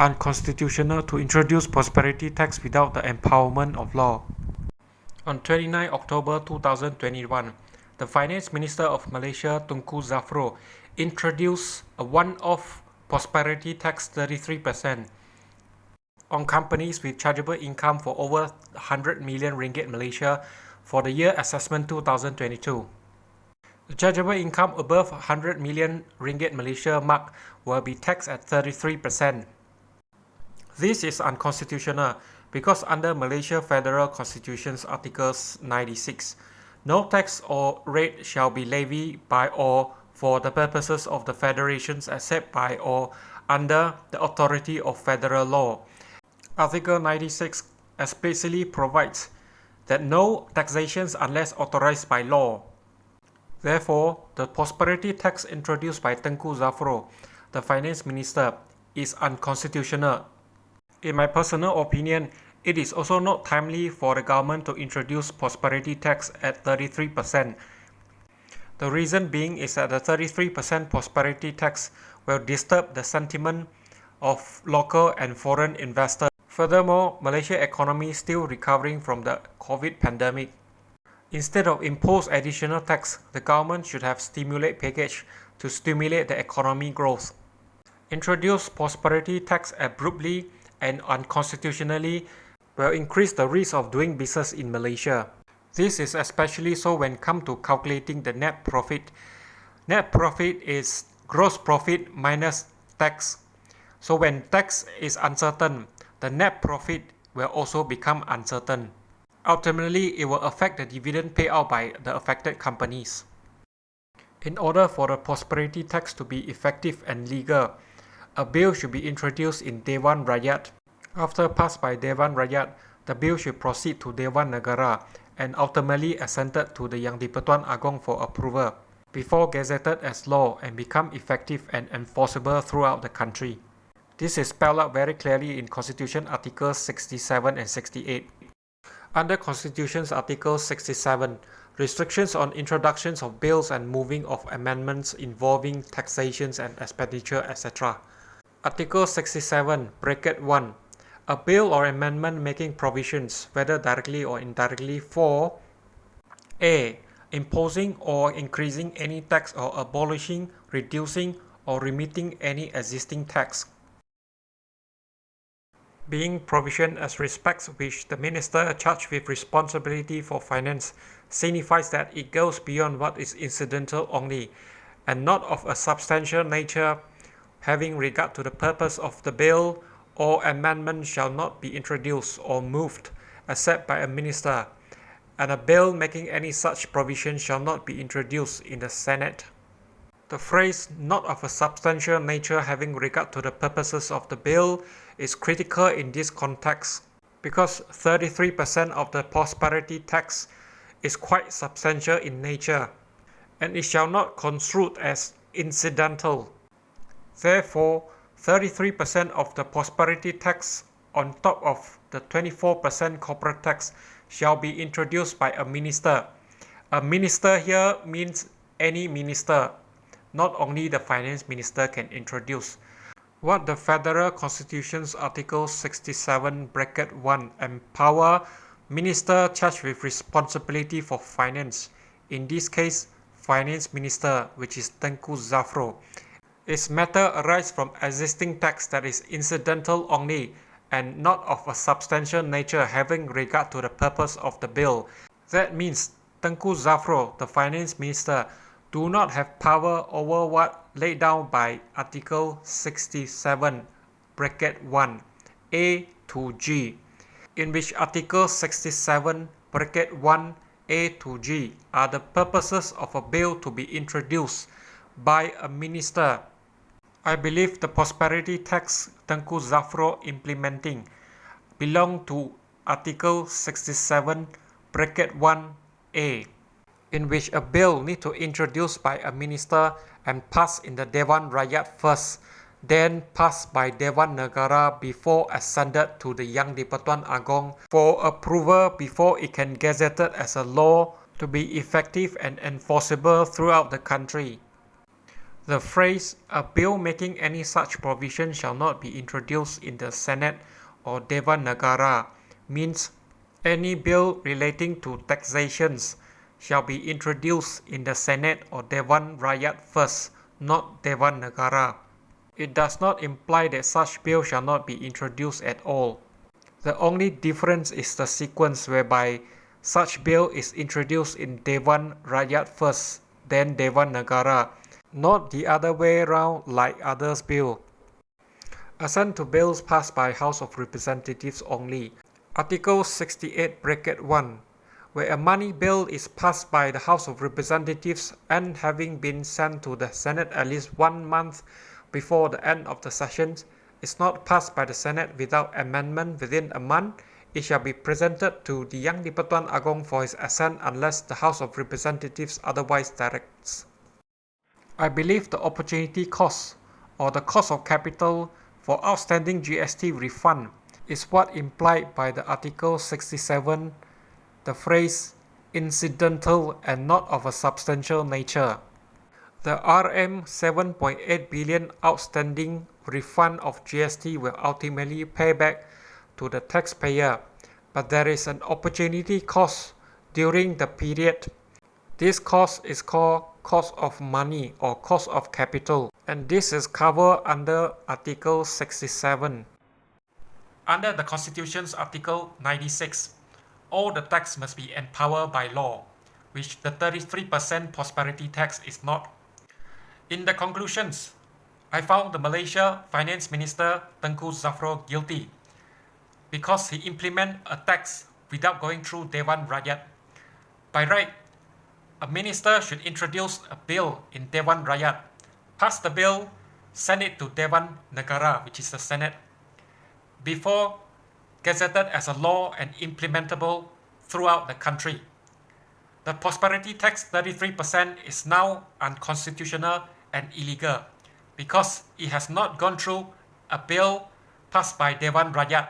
unconstitutional to introduce prosperity tax without the empowerment of law. On 29 October 2021, the Finance Minister of Malaysia, Tengku Zafrul, introduced a one-off prosperity tax 33% on companies with chargeable income for over 100 million ringgit Malaysia for the year assessment 2022. The chargeable income above 100 million ringgit Malaysia mark will be taxed at 33%. This is unconstitutional because under Malaysia Federal Constitution's Article 96, no tax or rate shall be levied by or for the purposes of the federations except by or under the authority of federal law. Article 96 explicitly provides that no taxations unless authorized by law. Therefore, the prosperity tax introduced by Tengku Zafrul, the Finance Minister, is unconstitutional. In my personal opinion, it is also not timely for the government to introduce prosperity tax at 33%. The reason being is that the 33% prosperity tax will disturb the sentiment of local and foreign investors. Furthermore, Malaysia's economy is still recovering from the COVID pandemic. Instead of impose additional tax, the government should have stimulate package to stimulate the economy growth. Introduce prosperity tax abruptly and unconstitutionally will increase the risk of doing business in Malaysia. This is especially so when come to calculating the net profit. Net profit is gross profit minus tax. So when tax is uncertain, the net profit will also become uncertain. Ultimately, it will affect the dividend payout by the affected companies. In order for the prosperity tax to be effective and legal, a bill should be introduced in Dewan Rakyat. After passed by Dewan Rakyat, the bill should proceed to Dewan Negara and ultimately assented to the Yang di-Pertuan Agong for approval, before gazetted as law and become effective and enforceable throughout the country. This is spelled out very clearly in Constitution Articles 67 and 68. Under Constitution's Article 67, restrictions on introductions of bills and moving of amendments involving taxations and expenditure, etc. Article 67, bracket 1. A bill or amendment making provisions, whether directly or indirectly, for A. Imposing or increasing any tax or abolishing, reducing, or remitting any existing tax. Being provision as respects which the minister charged with responsibility for finance signifies that it goes beyond what is incidental only, and not of a substantial nature, having regard to the purpose of the bill or amendment shall not be introduced or moved except by a minister, and a bill making any such provision shall not be introduced in the Senate. The phrase "not of a substantial nature having regard to the purposes of the bill" is critical in this context because 33% of the prosperity tax is quite substantial in nature, and it shall not construed as incidental. Therefore, 33% of the prosperity tax on top of the 24% corporate tax shall be introduced by a minister. A minister here means any minister. Not only the finance minister can introduce. What the Federal Constitution's Article 67, bracket 1 empower minister charged with responsibility for finance, in this case, finance minister, which is Tengku Zafrul. Its matter arises from existing tax that is incidental only and not of a substantial nature having regard to the purpose of the bill. That means Tengku Zafrul, the finance minister, do not have power over what laid down by Article 67, bracket 1, A to G, in which Article 67, bracket 1, A to G are the purposes of a bill to be introduced by a minister. I believe the prosperity tax Tengku Zafrul implementing belong to Article 67, bracket 1A. in which a bill need to introduce by a minister and pass in the Dewan Rakyat first, then passed by Dewan Negara before ascended to the Yang di-Pertuan Agong for approval before it can gazetted as a law to be effective and enforceable throughout the country. The phrase, "a bill making any such provision shall not be introduced in the Senate or Dewan Negara," means any bill relating to taxations shall be introduced in the Senate or Dewan Rakyat first, not Dewan Negara. It does not imply that such bill shall not be introduced at all. The only difference is the sequence whereby such bill is introduced in Dewan Rakyat first, then Dewan Negara, not the other way around like others' bill. Assent to bills passed by House of Representatives only. Article 68 bracket 1. Where a money bill is passed by the House of Representatives and having been sent to the Senate at least 1 month before the end of the session, is not passed by the Senate without amendment within a month, it shall be presented to the Yang di-Pertuan Agong for his assent unless the House of Representatives otherwise directs. I believe the opportunity cost, or the cost of capital for outstanding GST refund, is what implied by the Article 67, the phrase incidental and not of a substantial nature. The Rm 7.8 billion outstanding refund of GST will ultimately pay back to the taxpayer, but there is an opportunity cost during the period. This cost is called cost of money or cost of capital, and this is covered under Article 67. Under the Constitution's Article 96, all the tax must be empowered by law, which the 33% prosperity tax is not. In the conclusions, I found the Malaysia Finance Minister Tengku Zafrul guilty because he implemented a tax without going through Dewan Rakyat. By right, a minister should introduce a bill in Dewan Rakyat, pass the bill, send it to Dewan Negara, which is the Senate, before gazetted as a law and implementable throughout the country. The prosperity tax 33% is now unconstitutional and illegal because it has not gone through a bill passed by Dewan Rakyat.